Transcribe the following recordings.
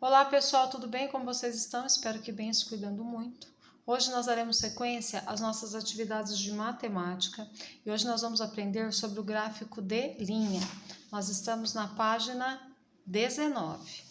Olá pessoal, tudo bem? Como vocês estão? Espero que bem, se cuidando muito. Hoje nós daremos sequência às nossas atividades de matemática e hoje nós vamos aprender sobre o gráfico de linha. Nós estamos na página 19.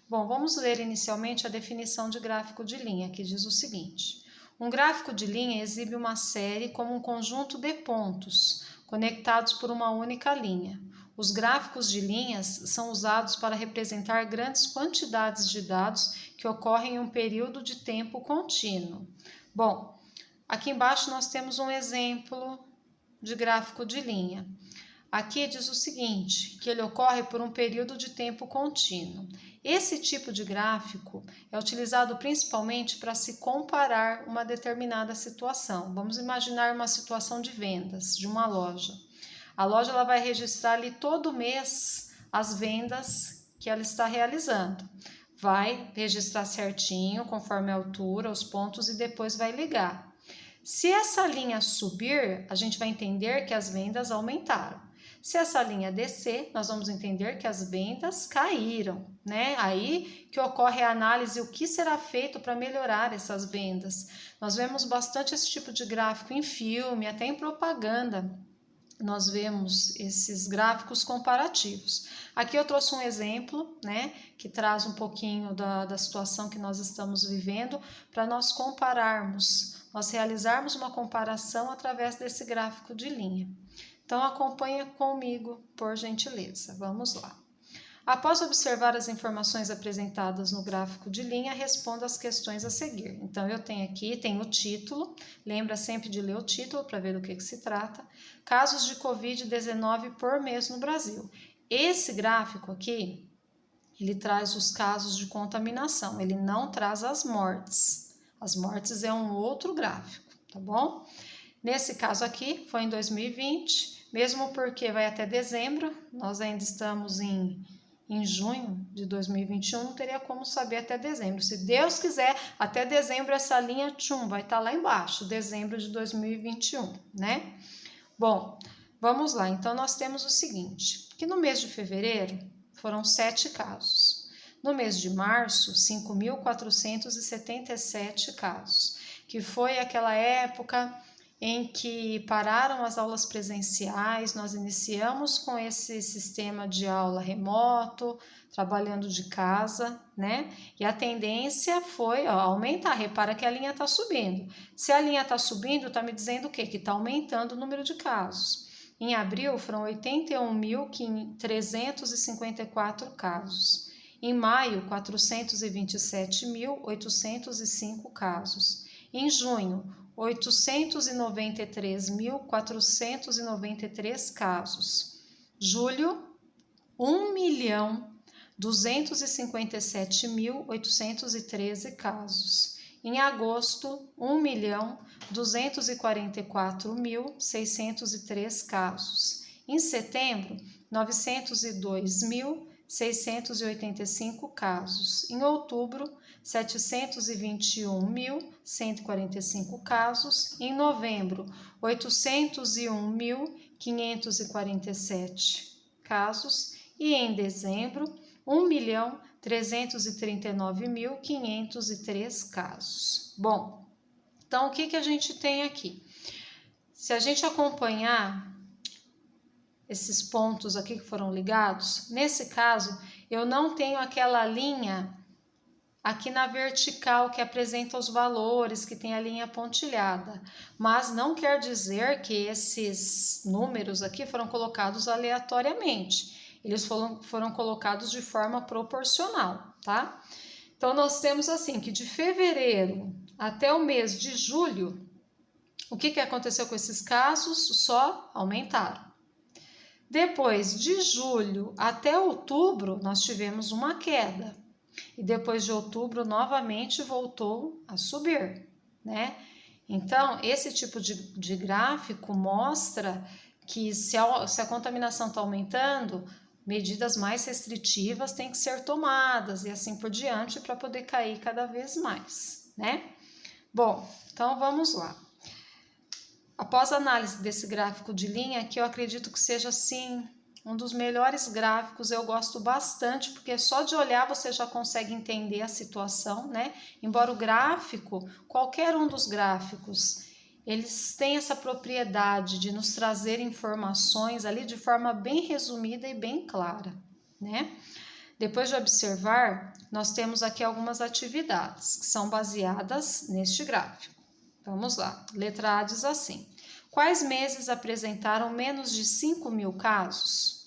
Bom, vamos ler inicialmente a definição de gráfico de linha, que diz o seguinte: um gráfico de linha exibe uma série como um conjunto de pontos conectados por uma única linha. Os gráficos de linhas são usados para representar grandes quantidades de dados que ocorrem em um período de tempo contínuo. Bom, aqui embaixo nós temos um exemplo de gráfico de linha. Aqui diz o seguinte, que ele ocorre por um período de tempo contínuo. Esse tipo de gráfico é utilizado principalmente para se comparar uma determinada situação. Vamos imaginar uma situação de vendas de uma loja. A loja ela vai registrar ali todo mês as vendas que ela está realizando. Vai registrar certinho, conforme a altura, os pontos, e depois vai ligar. Se essa linha subir, a gente vai entender que as vendas aumentaram. Se essa linha descer, nós vamos entender que as vendas caíram, né? Aí que ocorre a análise, o que será feito para melhorar essas vendas. Nós vemos bastante esse tipo de gráfico em filme, até em propaganda. Nós vemos esses gráficos comparativos. Aqui eu trouxe um exemplo, né, que traz um pouquinho da situação que nós estamos vivendo, para nós compararmos, nós realizarmos uma comparação através desse gráfico de linha. Então acompanha comigo, por gentileza. Vamos lá. Após observar as informações apresentadas no gráfico de linha, responda as questões a seguir. Então, eu tenho aqui, o título, lembra sempre de ler o título para ver do que se trata. Casos de Covid-19 por mês no Brasil. Esse gráfico aqui, ele traz os casos de contaminação, ele não traz as mortes. As mortes é um outro gráfico, tá bom? Nesse caso aqui, foi em 2020, mesmo porque vai até dezembro, nós ainda estamos em junho de 2021, não teria como saber até dezembro. Se Deus quiser, até dezembro essa linha vai estar lá embaixo, dezembro de 2021, né? Bom, vamos lá. Então, nós temos o seguinte, que no mês de fevereiro foram 7 casos. No mês de março, 5.477 casos, que foi aquela época em que pararam as aulas presenciais, nós iniciamos com esse sistema de aula remoto, trabalhando de casa, né? E a tendência foi aumentar. Repara que a linha está subindo. Se a linha está subindo, está me dizendo o quê? Que está aumentando o número de casos. Em abril, foram 81.354 casos. Em maio, 427.805 casos. Em junho, 893.493 casos. Julho, 1.257.813 casos. Em agosto, 1.244.603 casos. Em setembro, 902.685 casos. Em outubro, 721.145 casos. Em novembro, 801.547 casos. E em dezembro, 1.339.503 casos. Bom, então o que a gente tem aqui? Se a gente acompanhar esses pontos aqui que foram ligados, nesse caso, eu não tenho aquela linha aqui na vertical que apresenta os valores, que tem a linha pontilhada, mas não quer dizer que esses números aqui foram colocados aleatoriamente, eles foram colocados de forma proporcional, tá? Então, nós temos assim, que de fevereiro até o mês de julho, o que aconteceu com esses casos? Só aumentaram. Depois de julho até outubro, nós tivemos uma queda. E depois de outubro, novamente voltou a subir, né? Então, esse tipo de gráfico mostra que se a contaminação está aumentando, medidas mais restritivas têm que ser tomadas e assim por diante para poder cair cada vez mais, né? Bom, então vamos lá. Após a análise desse gráfico de linha, que eu acredito que seja assim um dos melhores gráficos, eu gosto bastante, porque só de olhar você já consegue entender a situação, né? Embora o gráfico, qualquer um dos gráficos, eles têm essa propriedade de nos trazer informações ali de forma bem resumida e bem clara, né? Depois de observar, nós temos aqui algumas atividades que são baseadas neste gráfico. Vamos lá, letra A diz assim: quais meses apresentaram menos de 5.000 casos?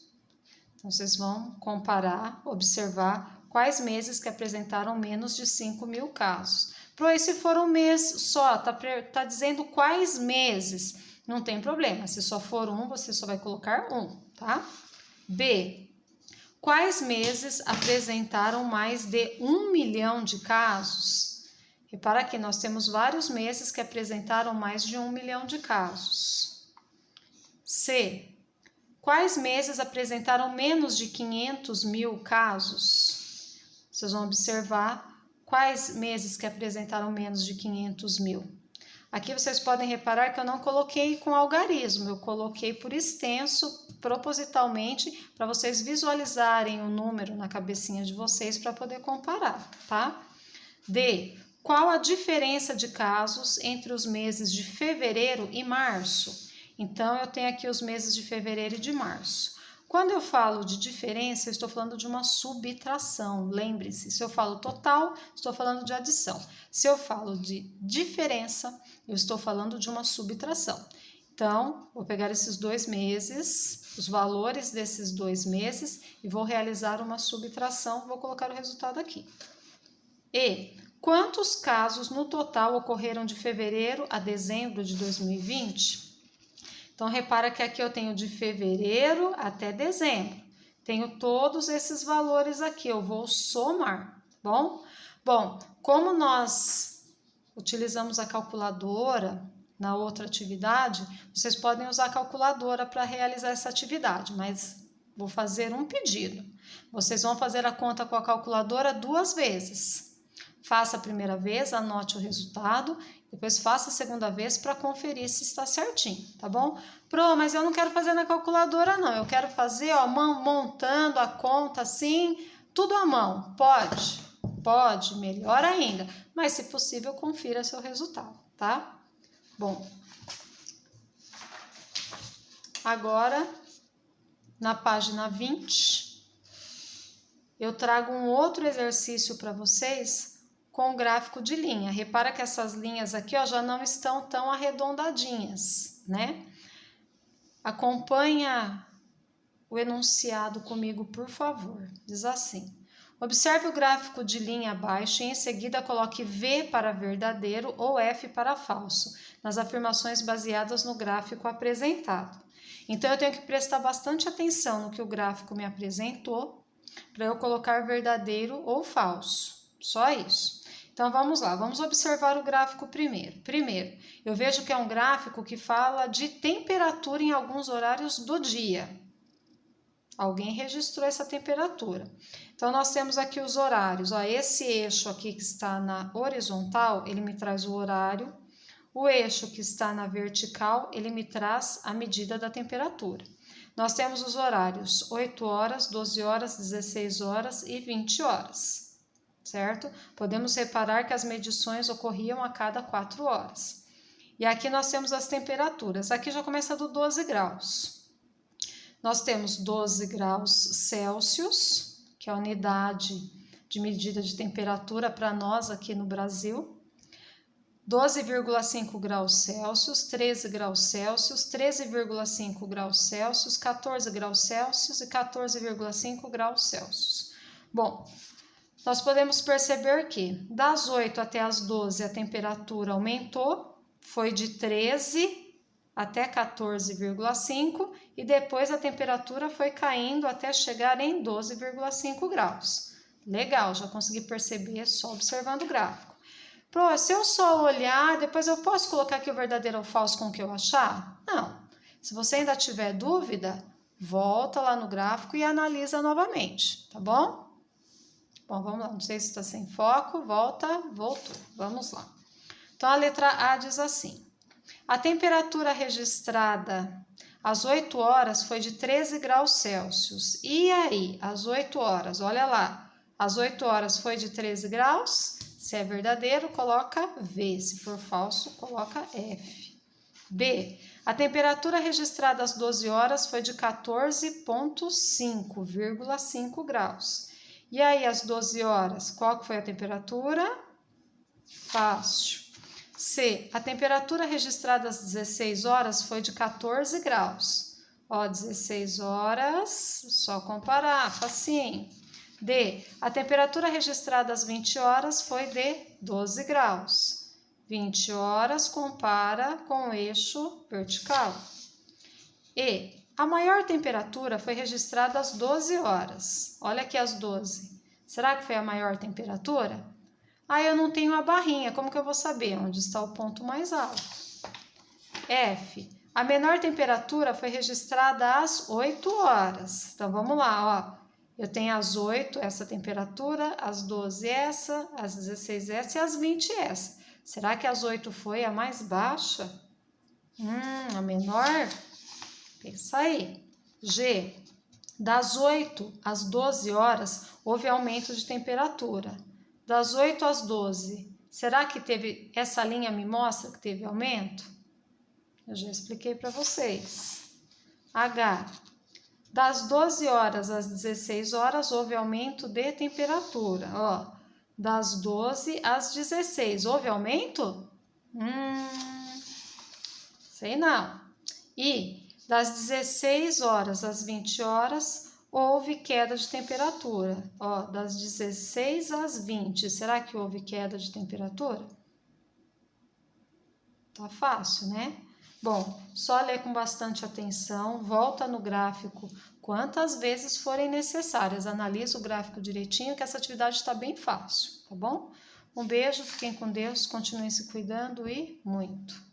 Então, vocês vão comparar, observar quais meses que apresentaram menos de 5.000 casos. Pro, se for um mês só, tá dizendo quais meses, não tem problema. Se só for um, você só vai colocar um, tá? B, quais meses apresentaram mais de 1 milhão de casos? Repara que nós temos vários meses que apresentaram mais de 1 milhão de casos. C, quais meses apresentaram menos de 500.000 casos? Vocês vão observar quais meses que apresentaram menos de 500.000. Aqui vocês podem reparar que eu não coloquei com algarismo, eu coloquei por extenso, propositalmente, para vocês visualizarem o número na cabecinha de vocês para poder comparar, tá? D, qual a diferença de casos entre os meses de fevereiro e março? Então, eu tenho aqui os meses de fevereiro e de março. Quando eu falo de diferença, eu estou falando de uma subtração. Lembre-se, se eu falo total, estou falando de adição. Se eu falo de diferença, eu estou falando de uma subtração. Então, vou pegar esses 2 meses, os valores desses 2 meses, e vou realizar uma subtração. Vou colocar o resultado aqui. E quantos casos no total ocorreram de fevereiro a dezembro de 2020? Então, repara que aqui eu tenho de fevereiro até dezembro. Tenho todos esses valores aqui, eu vou somar, bom? Bom, como nós utilizamos a calculadora na outra atividade, vocês podem usar a calculadora para realizar essa atividade, mas vou fazer um pedido. Vocês vão fazer a conta com a calculadora 2 vezes. Faça a primeira vez, anote o resultado, depois faça a segunda vez para conferir se está certinho, tá bom? Pro, mas eu não quero fazer na calculadora não, eu quero fazer, ó, montando a conta assim, tudo à mão. Pode, melhor ainda, mas se possível confira seu resultado, tá? Bom, agora na página 20, eu trago um outro exercício para vocês com o gráfico de linha. Repara que essas linhas aqui, ó, já não estão tão arredondadinhas, né? Acompanha o enunciado comigo, por favor. Diz assim: observe o gráfico de linha abaixo e em seguida coloque V para verdadeiro ou F para falso nas afirmações baseadas no gráfico apresentado. Então, eu tenho que prestar bastante atenção no que o gráfico me apresentou para eu colocar verdadeiro ou falso. Só isso. Então, vamos lá, vamos observar o gráfico primeiro. Primeiro, eu vejo que é um gráfico que fala de temperatura em alguns horários do dia. Alguém registrou essa temperatura. Então, nós temos aqui os horários. Ó, esse eixo aqui que está na horizontal, ele me traz o horário. O eixo que está na vertical, ele me traz a medida da temperatura. Nós temos os horários 8 horas, 12 horas, 16 horas e 20 horas. Certo? Podemos reparar que as medições ocorriam a cada 4 horas. E aqui nós temos as temperaturas. Aqui já começa do 12 graus. Nós temos 12 graus Celsius, que é a unidade de medida de temperatura para nós aqui no Brasil. 12,5 graus Celsius, 13 graus Celsius, 13,5 graus Celsius, 14 graus Celsius e 14,5 graus Celsius. Bom, nós podemos perceber que das 8 até as 12 a temperatura aumentou, foi de 13 até 14,5 e depois a temperatura foi caindo até chegar em 12,5 graus. Legal, já consegui perceber só observando o gráfico. Pro, se eu só olhar, depois eu posso colocar aqui o verdadeiro ou falso com o que eu achar? Não. Se você ainda tiver dúvida, volta lá no gráfico e analisa novamente, tá bom? Bom, vamos lá, não sei se está sem foco, voltou, vamos lá. Então, a letra A diz assim: a temperatura registrada Às 8 horas foi de 13 graus Celsius. E aí, às 8 horas, olha lá, às 8 horas foi de 13 graus? Se é verdadeiro, coloca V. Se for falso, coloca F. B. A temperatura registrada às 12 horas foi de 14,5 graus. E aí, às 12 horas, qual que foi a temperatura? Fácil. C. A temperatura registrada às 16 horas foi de 14 graus. Ó, 16 horas, só comparar, facinho. D. A temperatura registrada às 20 horas foi de 12 graus. 20 horas compara com o eixo vertical. E. A maior temperatura foi registrada às 12 horas. Olha aqui as 12. Será que foi a maior temperatura? Ah, eu não tenho a barrinha, como que eu vou saber onde está o ponto mais alto? F. A menor temperatura foi registrada às 8 horas. Então, vamos lá, ó. Eu tenho às 8 essa temperatura, às 12 essa, às 16 essa e às 20 essa. Será que às 8 foi a mais baixa? A menor? Pensa aí. G. Das 8 às 12 horas, houve aumento de temperatura. Das 8 às 12, será que teve, essa linha me mostra que teve aumento? Eu já expliquei para vocês. H. Das 12 horas às 16 horas, houve aumento de temperatura. Ó, das 12 às 16, houve aumento? Sei não. E das 16 horas às 20 horas, houve queda de temperatura. Ó, das 16 às 20, será que houve queda de temperatura? Tá fácil, né? Bom, só ler com bastante atenção, volta no gráfico quantas vezes forem necessárias. Analisa o gráfico direitinho, que essa atividade está bem fácil, tá bom? Um beijo, fiquem com Deus, continuem se cuidando e muito.